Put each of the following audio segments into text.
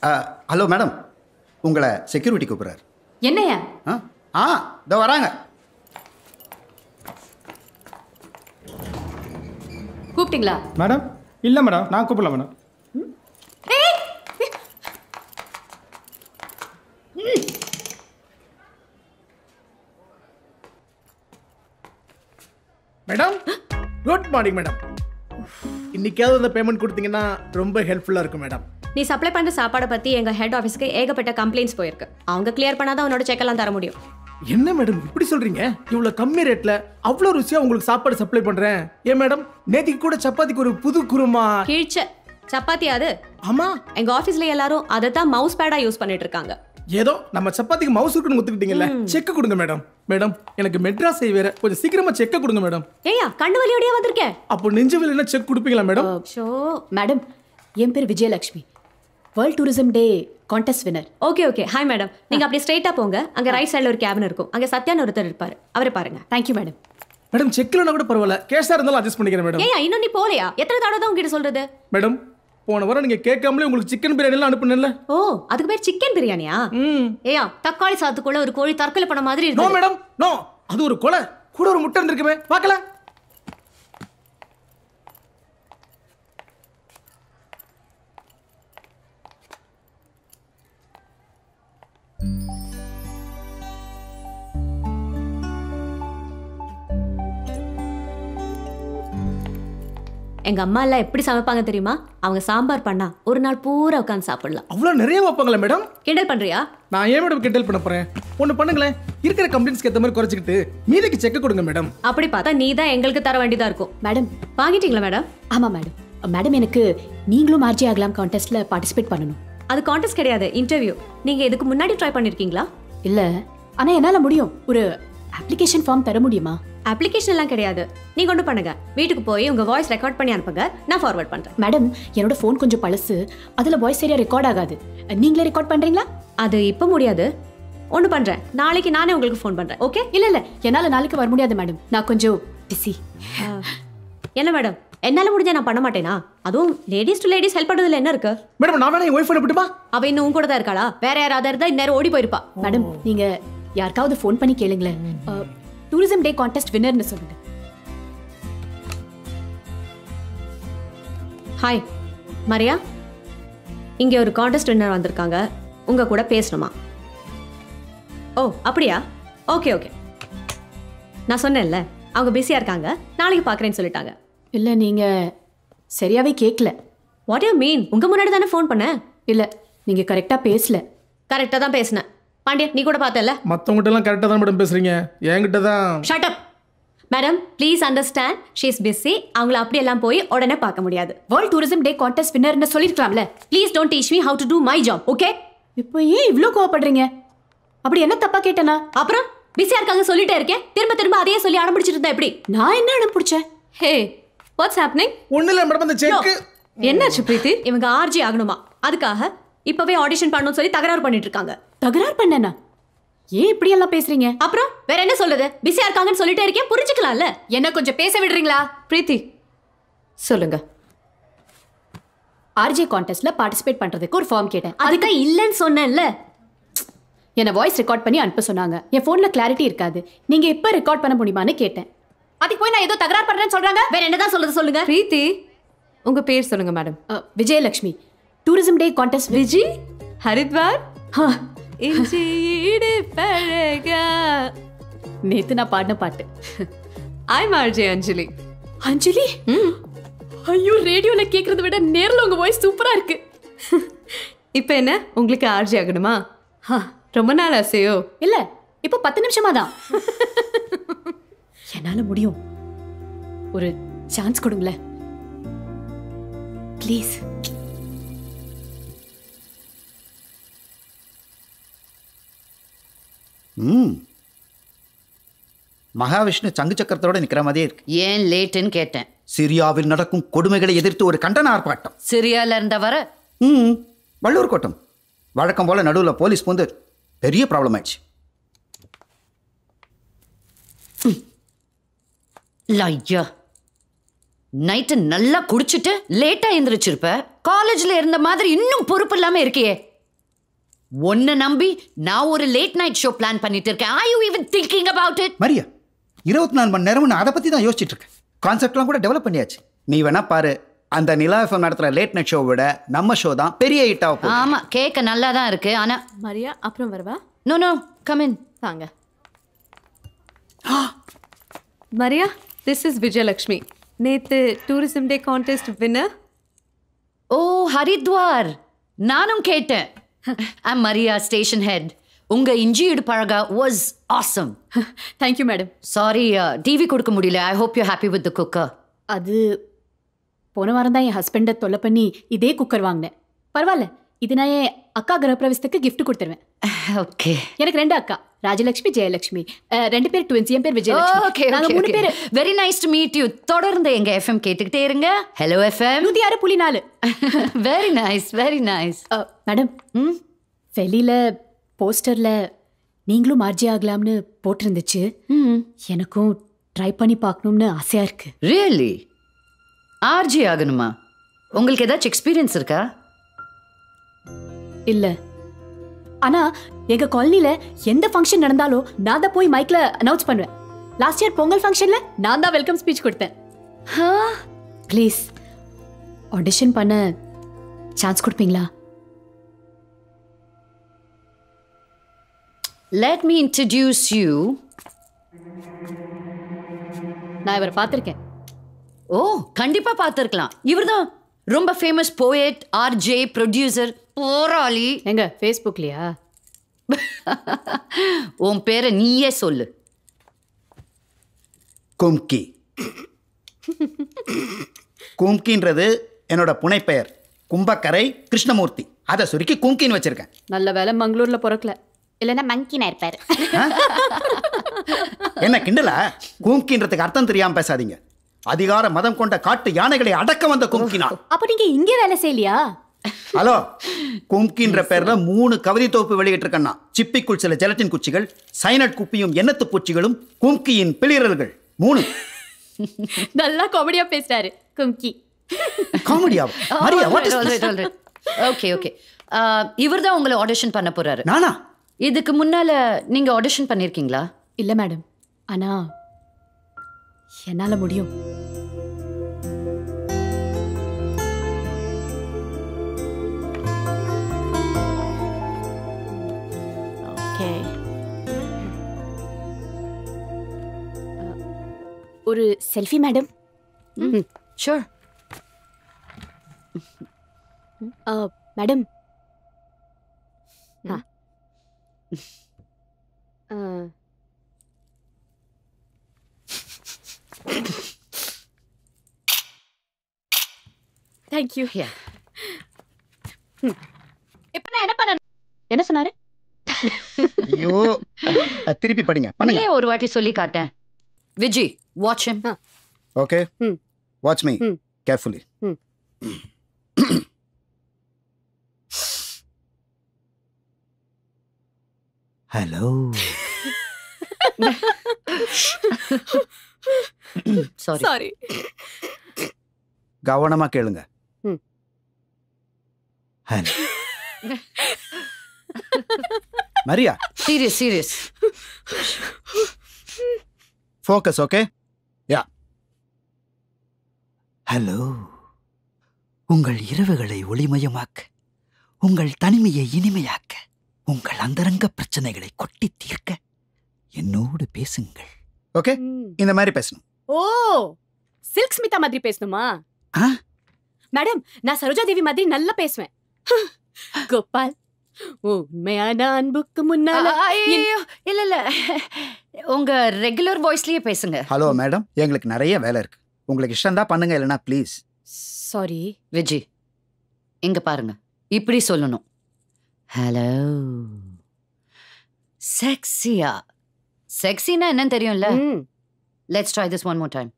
Hello madam, உங்களை security கூப்பிட்றாரு. என்னையா? இதோ வராங்க. கூப்பிட்டீங்களா மேடம்? இல்லை மேடம், நான் கூப்பிடல madam. Madam, good morning madam. இன்னைக்காவது அந்த பேமெண்ட் கொடுத்தீங்கன்னா ரொம்ப ஹெல்ப்ஃபுல்லாக இருக்கும் மேடம். நீ சப்ளை பண்ணுற சாப்பாடை பற்றி எங்கள் ஹெட் ஆஃபீஸ்க்கு ஏகப்பட்ட கம்ப்ளைண்ட்ஸ் போயிருக்கு. அவங்க கிளியர் பண்ணாதான் அவனோட செக்கெல்லாம் தர முடியும். என்ன மேடம் இப்படி சொல்றீங்க? இவ்வளோ கம்மி ரேட்ல அவ்வளோ ருசியாக உங்களுக்கு சாப்பாடு சப்ளை பண்ணுறேன். ஏன் மேடம், நேற்றுக்கு கூட சப்பாத்திக்கு ஒரு புது குருமா. கீழ்ச்ச சப்பாத்தி அது? ஆமா, எங்கள் ஆஃபீஸில் எல்லாரும் அதை தான் மவுஸ் பேடாக யூஸ் பண்ணிட்டு இருக்காங்க. ஏதோ நம்ம சப்பாத்திக்கு மவுஸ் இருக்குன்னு ஒத்துக்கிட்டீங்கல்ல, செக் கொடுங்க மேடம். மேடம், எனக்கு மெட்ராஸ் வேற, கொஞ்சம் சீக்கிரமா செக் கொடுங்க மேடம். ஏயா கண்ணு வலியோடய வந்திருக்கேன். அப்போ நெஞ்சு வலினா செக் கொடுப்பீங்களா மேடம்? ஷோ மேடம், என் பேர் Vijayalakshmi, world tourism day contest winner. Okay okay, hi madam. நீங்கள் அப்படியே ஸ்ட்ரைட்டாக போங்க. அங்கே ரைட் சைடில் ஒரு கேபின் இருக்கும். அங்கே சத்யான்னு ஒருத்தர் இருப்பார், அவரை பாருங்க. Thank you madam. மேடம், செக்லனா கூட பரவாயில்ல, கேஷா இருந்தாலும் அட்ஜஸ்ட் பண்ணிக்கிறேன் மேடம். ஏயா இன்னும் நீ போலையா? எத்தனை தடவை தான் உங்ககிட்ட சொல்றது? மேடம், போன வாரம் நீங்க கேட்காமலே உங்களுக்கு சிக்கன் பிரியாணி எல்லாம் அனுப்புனேன்ல. ஓ, அதுக்கு பேர் சிக்கன் பிரியாணியா? ஏயா தக்காளி சாத்துக்குள்ள ஒரு கோழி தற்கொலை பண்ண மாதிரி நோ இருக்கு. மேடம், நோ, அது ஒரு கொலை. கூட ஒரு முட்டை இருந்திருக்குமே, பார்க்கல. எங்க அம்மா எல்லாம் எப்படி சமைப்பாங்க தெரியுமா? அவங்க சாம்பார் பண்ணா ஒரு நாள் பூரா உட்காந்து சாப்பிடலாம். அவ்வளவு நிறைய வைப்பாங்களா மேடம்? கிண்டல் பண்றியா? நான் ஏன் மேடம் கிண்டல் பண்ண போறேன்? ஒண்ணு பண்ணுங்களேன், இருக்கிற கம்ப்ளைண்ட்ஸ்க்கு ஏத்த மாதிரி குறைச்சிக்கிட்டு மீதிக்கு செக் கொடுங்க மேடம். அப்படி பார்த்தா நீ தான் எங்களுக்கு தர வேண்டியதா இருக்கும். மேடம் வாங்கிட்டீங்களா மேடம்? ஆமா மேடம். மேடம், எனக்கு நீங்களும் ஆர்ஜி ஆகலாம் கான்டெஸ்ட்ல பார்ட்டிசிபேட் பண்ணணும். அது கான்டெஸ்ட் கிடையாது, இன்டர்வியூ. நீங்க இதுக்கு முன்னாடி ட்ரை பண்ணிருக்கீங்களா? இல்ல, ஆனா என்னால முடியும். ஒரு அப்ளிகேஷன் ஃபார்ம் தர முடியுமா? அப்ளிகேஷன் எல்லாம் கிடையாது. நீங்க ஒன்று பண்ணுங்க, வீட்டுக்கு போய் உங்க வாய்ஸ் ரெக்கார்ட் பண்ணி அனுப்புங்க, நான் ஃபார்வர்ட் பண்றேன். மேடம், என்னோட ஃபோன் கொஞ்சம் பழசு, அதுல வாய்ஸ் சரியா ரெக்கார்ட் ஆகாது. நீங்களே ரெக்கார்ட் பண்றீங்களா? அது இப்ப முடியாது. ஒன்று பண்றேன், நாளைக்கு நானே உங்களுக்கு ஃபோன் பண்றேன். ஓகே? இல்ல என்னால நாளைக்கு வர முடியாது மேடம், நான் கொஞ்சம் பிஸி. என்ன மேடம், என்னால முடிஞ்சா நான் பண்ண மாட்டேனா? அதுவும் லேடிஸ் டு லேடிஸ் ஹெல்ப் பண்றதுல என்ன இருக்கு? மேடம், நான் வேணா என் ஒய்ஃப் அனுப்பிட்டுமா? அவ இன்னும் உங்க கூட தான் இருக்காளா? வேற யாராவது இருந்தா இந்நேரம் ஓடி போயிருப்பா. மேடம், நீங்க யாருக்காவது ஃபோன் பண்ணி கேளுங்களேன். டூரிசம் டே கான்டெஸ்ட் வின்னர்னு சொல்லுங்க. ஹாய் மரியா, இங்கே ஒரு கான்டெஸ்ட் வின்னர் வந்திருக்காங்க, உங்க கூட பேசணுமா? ஓ அப்படியா? ஓகே ஓகே, நான் சொன்னேன்ல அவங்க பிஸியாக இருக்காங்க, நாளைக்கு பார்க்குறேன்னு சொல்லிட்டாங்க. இல்லை, நீங்கள் சரியாகவே கேட்கல. What you mean? உங்கள் முன்னாடி தானே ஃபோன் பண்ணேன். இல்லை, நீங்கள் கரெக்டாக பேசல. கரெக்டாக தான் பேசினேன். பாண்டியன், நீ கூட பார்த்தல? மற்றவங்ககிட்ட எல்லாம் கரெக்டாக தான் மேடம் பேசுறீங்க, என்கிட்ட தான். Shut up madam, please understand, she is busy. அவங்கள அப்படியெல்லாம் போய் உடனே பார்க்க முடியாது. வேர்ல்ட் டூரிசம் டே கான்டெஸ்ட் வின்னர்னு சொல்லிருக்கலாம்ல. Please don't teach me how to do my job, okay? இப்போ ஏன் இவ்வளோ கோவப்படுறீங்க? அப்படி என்ன தப்பா கேட்டேனா? அப்புறம் பிஸியா இருக்காங்க சொல்லிட்டே இருக்கேன், திரும்ப திரும்ப அதையே சொல்லி அடம் பிடிச்சிட்டு இருந்தா எப்படி? நான் என்ன அடம் பிடிச்சேன்? ஹே, வாட்ஸ் ஹேப்பனிங்? ஒண்ணு இல்ல மேடம், அந்த செக். என்னாச்சு பிரீத்தி? இவங்க ஆர்ஜி ஆகணுமா, அதுக்காக இப்பவே ஆடிஷன் பண்ணணும்னு சொல்லி தகராறு பண்ணிட்டு இருக்காங்க. தகராறு பண்ணேனா? ஏன் இப்படி எல்லாம் பேசுறீங்க? அப்புறம் வேற என்ன சொல்லுது? பிஸியா இருக்காங்கன்னு சொல்லிட்டே இருக்கேன், புரிஞ்சுக்கலாம்ல. என்ன கொஞ்சம் பேச விடுறீங்களா? பிரீத்தி சொல்லுங்க. ஆர்ஜே கான்டெஸ்ட்ல பார்ட்டிசிபேட் பண்றதுக்கு ஒரு ஃபார்ம் கேட்டேன். அதுக்கு இல்லைன்னு சொன்னேன்ல. என்ன வாய்ஸ் ரெக்கார்ட் பண்ணி அனுப்ப சொன்னாங்க. என் போன்ல கிளாரிட்டி இருக்காது, நீங்க எப்ப ரெக்கார்ட் பண்ண முடியுமான்னு கேட்டேன். அதுக்கு போய் நான் ஏதோ தகராறு பண்றேன்னு சொல்றாங்க. வேற என்னதான் சொல்றது சொல்லுங்க. பிரீத்தி, உங்க பேர் சொல்லுங்க madam. Vijayalakshmi, tourism day contest. Viji Haridwar. நேத்து நான் பாடின பாட்டு. I'm RJ Anjali. அஞ்சலி? ஐயோ, ரேடியோல கேக்குறத விட நேர்ல உங்க வாய்ஸ் சூப்பரா இருக்கு. இப்போ என்ன, உங்களுக்கு ஆர்ஜே ஆகணுமா? ரொம்ப நாள் ஆசையோ? இல்ல, இப்போ 10 நிமிஷமா தான். என்னால முடியும், ஒரு சான்ஸ் கொடுங்களேன் ப்ளீஸ். மகாவிஷ்ணு சங்கு சக்கரத்தோட நிக்கிற மாதிரியே இருக்கு. ஏன் லேட்டுன்னு கேட்டேன். சிரியாவில் நடக்கும் கொடுமைகளை எதிர்த்து ஒரு கண்டன ஆர்ப்பாட்டம். சிரியால இருந்த வர வள்ளூர் கோட்டம் வழக்கம் போல நடுவில் போலீஸ் போந்து பெரிய ப்ராப்ளம் ஆயிடுச்சு. ஐயா, நைட்டு நல்லா குடிச்சிட்டு லேட்டா எந்திரிச்சிருப்ப. காலேஜ்ல இருந்த மாதிரி இன்னும் பொறுப்பு இல்லாம இருக்கியே. உன்னை நம்பி நான் ஒரு லேட் நைட் ஷோ பிளான் பண்ணிட்டு இருக்கேன். Are you even thinking about it? Maria 24 மணி நேரமும் நான் அதை பற்றி தான் யோசிச்சுட்டு இருக்கேன். கான்செப்ட்லாம் கூட டெவலப் பண்ணியாச்சு. நீ வேணா பாரு, அந்த நிலா எஃப்எம் நடத்துகிற லேட் நைட் ஷோ விட நம்ம ஷோ தான் பெரிய ஹிட் ஆகும். ஆமா, கேட்க நல்லா தான் இருக்கு. ஆனா மரியா அப்புறம் வரவா? No come in. வாங்க. Maria, this is Vijayalakshmi. நேத்து tourism day contest winner. Oh Haridwar, நானும் கேட்டேன். I'm Maria, station head. உங்க இஞ்சியீடு பழகா was awesome. Thank you madam. Sorry, TV கொடுக்க முடியல. I hope you happy with the cooker. அது போன வாரம் தான் என் ஹஸ்பண்டை தொல்லை பண்ணி இதே குக்கர் வாங்கினேன். பரவாயில்ல, இது நான் என் அக்கா கிரகப்பிரவேசத்துக்கு கிஃப்ட் கொடுத்துருவேன். ஓகே. எனக்கு 2 அக்கா, ராஜலட்சுமி, ஜெயலட்சுமி. 2 பேர் ட்வின்ஸ். என் பேர் விஜயலட்சுமி. ஓகே நாங்க 3 பேர். Very nice to meet you. தொடர்ந்து எங்க எஃப்எம் கேட்டுக்கிட்டே இருங்க. Hello FM 106.4. Very nice, very nice. Madam, வெளியில போஸ்டர்ல நீங்களும் ஆர்ஜி ஆகலாம்னு போட்டிருந்துச்சு. எனக்கும் ட்ரை பண்ணி பார்க்கணும்னு ஆசையா இருக்கு. ரியலி? ஆர்ஜி ஆகணுமா? உங்களுக்கு ஏதாச்சும் எக்ஸ்பீரியன்ஸ் இருக்கா? இல்ல, ஆனா எங்க காலனில எந்த ஃபங்க்ஷன் நடந்தாலும் நான் தான் போய் மைக்ல அனௌன்ஸ் பண்ணுவேன். லாஸ்ட் இயர் பொங்கல் ஃபங்க்ஷன்ல நான் தான் வெல்கம் ஸ்பீச் கொடுத்தேன். ப்ளீஸ் ஆடிஷன் பண்ண சான்ஸ் கொடுப்பீங்களா? Let me introduce you. நான் இவரை பார்த்திருக்கேன். ஓ, கண்டிப்பா பார்த்திருக்கலாம். இவர்தான் ரொம்ப ஃபேமஸ் போயட், ஆர்ஜே, ப்ரொடியூசர், போராளி. எங்க ஃபேஸ்புக்லயா? உன் பேரை நீயே சொல்லு. கும்கி. கும்கின்றது என்னோட புனைப்பெயர். கும்பக்கரை கிருஷ்ணமூர்த்தி. அதை சுருக்கி கும்கின்னு வச்சிருக்கேன். நல்ல வேலை மங்களூர்ல பிறக்கல, இல்லைன்னா மங்கினா இருப்பாரு. என்ன கிண்டலா? கும்கின்றதுக்கு அர்த்தம் தெரியாம பேசாதீங்க. அதிகார மதம் கொண்ட காட்டு யானைகளை அடக்க வந்த கும்கினா. அப்ப நீங்க இங்கே வேலை செய்யலையா? ஹலோ, கும்கின்ற பேர்ல 3 கவிதை தொகுப்பு வெளியிட்டு இருக்கேன்னா. சிப்பிக்குள் சில ஜெலட்டின் குச்சிகள், சைனட் குப்பியும் எண்ணத்து பூச்சிகளும், கும்கியின் பிளிரல்கள் 3. நல்லா காமெடியா பேசுறாரு கும்கி. காமெடியா? Maria, what is this? Okay okay. இவர்தான் உங்களை ஆடிஷன் பண்ண போறாரு. நானா? இதுக்கு முன்னால நீங்க ஆடிஷன் பண்ணிருக்கீங்களா? இல்ல மேடம், ஆனா என்னால முடியும். ஓகே, ஒரு selfie madam. Sure. Madam, thank you. இப்ப நான் என்ன பண்ணணும்? என்ன சொன்னாரு? ஐயோ, திருப்பி படிங்க. பண்ணுங்க. ஒரு வாட்டி சொல்லி காட்டேன். Viji, watch him. Okay, watch me carefully. Hello. Sorry. கவனமா கேளுங்க. Hello. Maria, serious. Focus. Okay, yeah. Hello. உங்கள் இரவுகளை ஒளிமயமாக்க, உங்கள் தனிமையை இனிமையாக்க, உங்கள் அந்தரங்க பிரச்சனைகளை கொட்டி தீர்க்க என்னோடு பேசுங்கள். ஓகே, இந்த மாதிரி பேசணும். ஓ, சில்க் ஸ்மிதா மாதிரி பேசணுமா? ஆ? மேடம், நான் சரோஜா தேவி மாதிரி நல்லா பேசுவேன். கோபால், உண்மையான அன்புக்கு முன்னால. இல்ல உங்க ரெகுலர் வாய்ஸ்லயே பேசுங்க. ஹலோ மேடம், எங்களுக்கு நிறைய வேலை இருக்கு. உங்களுக்கு இஷ்டம் தான் பண்ணுங்க, இல்லைன்னா ப்ளீஸ். சாரி. விஜி, இங்க பாருங்க, இப்படி சொல்லணும். ஹலோ. செக்ஸியா? செக்ஸினா என்னன்னு தெரியும்ல? Let's try this one more time.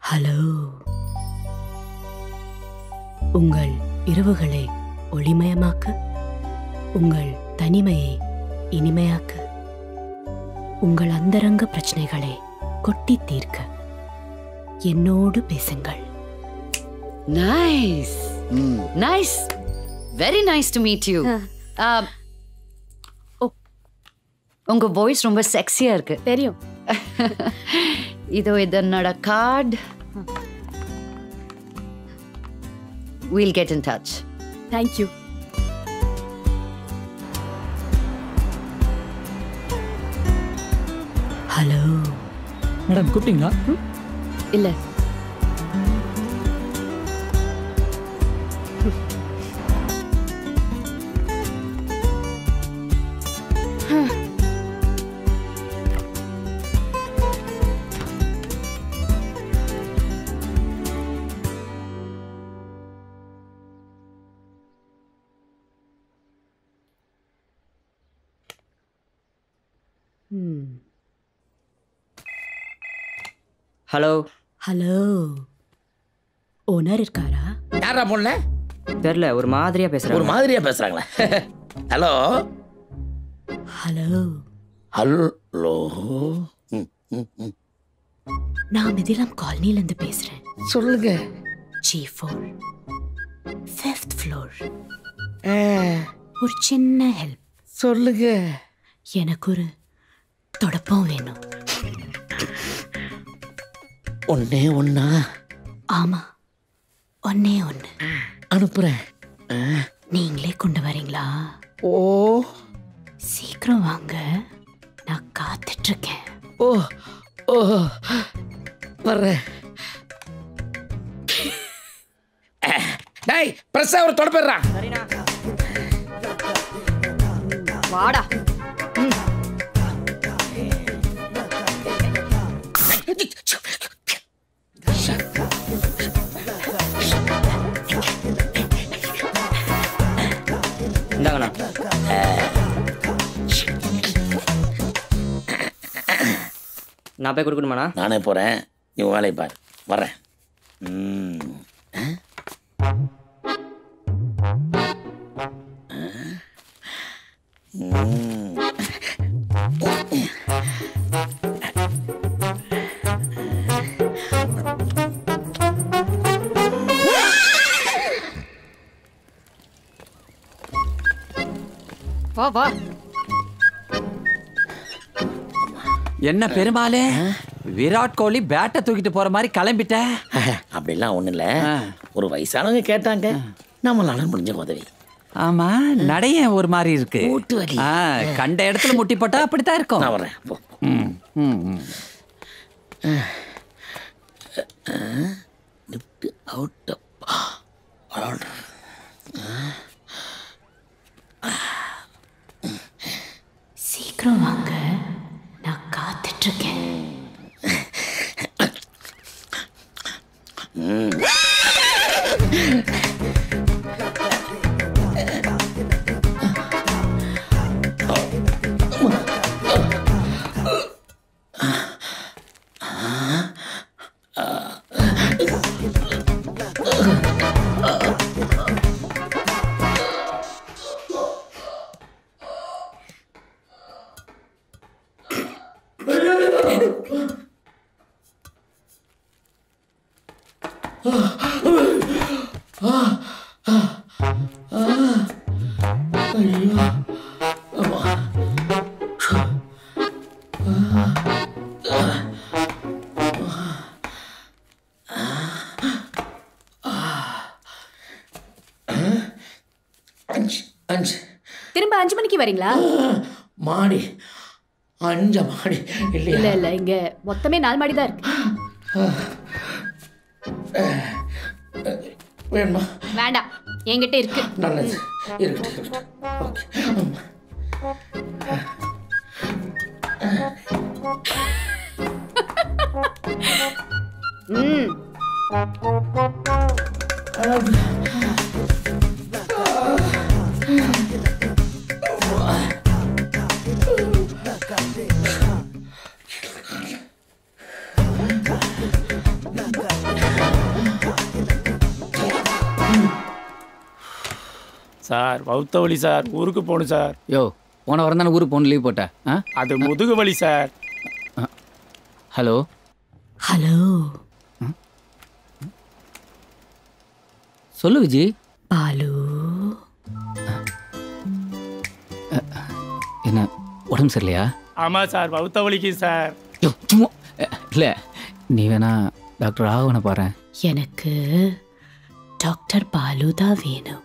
Hello. உங்கள் இரவுகளை ஒளிமயமாக்க, உங்கள் தனிமையை இனிமையாக்க, உங்கள் அந்தரங்க பிரச்சனைகளை கொட்டி தீர்க்க என்னோடு பேசுங்கள். Nice. Nice. Very nice to meet you. உங்க வாய்ஸ் ரொம்ப செக்ஸியா இருக்கு. தெரியும். இதோ இது என்னோட card. We'll get in touch. Thank you. Hello madam கூப்பிட்டீங்களா? இல்ல. ஹலோ. ஹலோ, ஓனர் இருக்காரா? யாரா பொண்ணு? தெரியல, ஒரு மாதிரியா பேசுறாங்க. ஒரு மாதிரியா பேசுறாங்களா? Hello hello. ஹலோ. நான் மிதிலம் காலனில இருந்து பேசுறேன். சொல்லுங்க. G4 5th floor. ஒரு சின்ன ஹெல்ப். சொல்லுங்க. எனக்கு ஒரு தொடப்பம் வேணும். ஒன்னே ஒன்னா? ஆமா, ஒன்னே ஒன்னு. அனுப்புறேன். நீங்களே கொண்டு வரீங்களா? ஓ, சீக்கிரம் வாங்க, நான் காத்துட்டு இருக்கேன். ஓ ஓ வர்றேன். டேய், பிரஸ்ஸா ஒரு தொடப்பறா. வாடா. இந்தாங்கண்ணா. நான் போய் கொடுக்கணுமாண்ணா? நானே போறேன், நீ உன் வேலையை பாரு. வர்றேன். வா வா. என்ன பெருமாளே, விராட் கோலி பேட்டை தூக்கிட்டு போற மாதிரி கிளம்பிட்ட? அப்படிலாம் ஒண்ணும் இல்ல, ஒரு வயசானவங்க கேட்டாங்க, நம்மளால முடிஞ்ச உதவி. ஆமா, நடைய ஒரு மாதிரி இருக்கு. மூட்டு வலி. கண்ட இடத்துல முட்டி போட்டா அப்படித்தான் இருக்கும். நான் வரேன். போ. Lift out. சீக்கிரம் வாங்க, நான் காத்துட்டு இருக்கேன். திரும்ப 5 மணிக்கு வரீங்களா? மாடி 5 மாடி இல்லையா? இல்ல இல்ல, இங்க மொத்தமே 4 மாடி தான் இருக்கு. வேணுமா? வேண்டாம், என்கிட்ட இருக்கு. நல்லது, இருக்கட்டும். சார் வவுத்த வலி சார், ஊருக்கு போகணும் சார். யோ, போன வாரம் தானே ஊருக்கு போன லீவ் போட்டேன். அது முதுகு வலி சார். Hello hello. சொல்லு விஜி. பாலு, என்ன உடம்பு சரியில்லையா? ஆமாம் சார், வவுத்த வலிக்கு சார். சும்மா இல்லை, நீ வேணா டாக்டர் ராகவனை பாரு. எனக்கு டாக்டர் பாலு தான் வேணும்.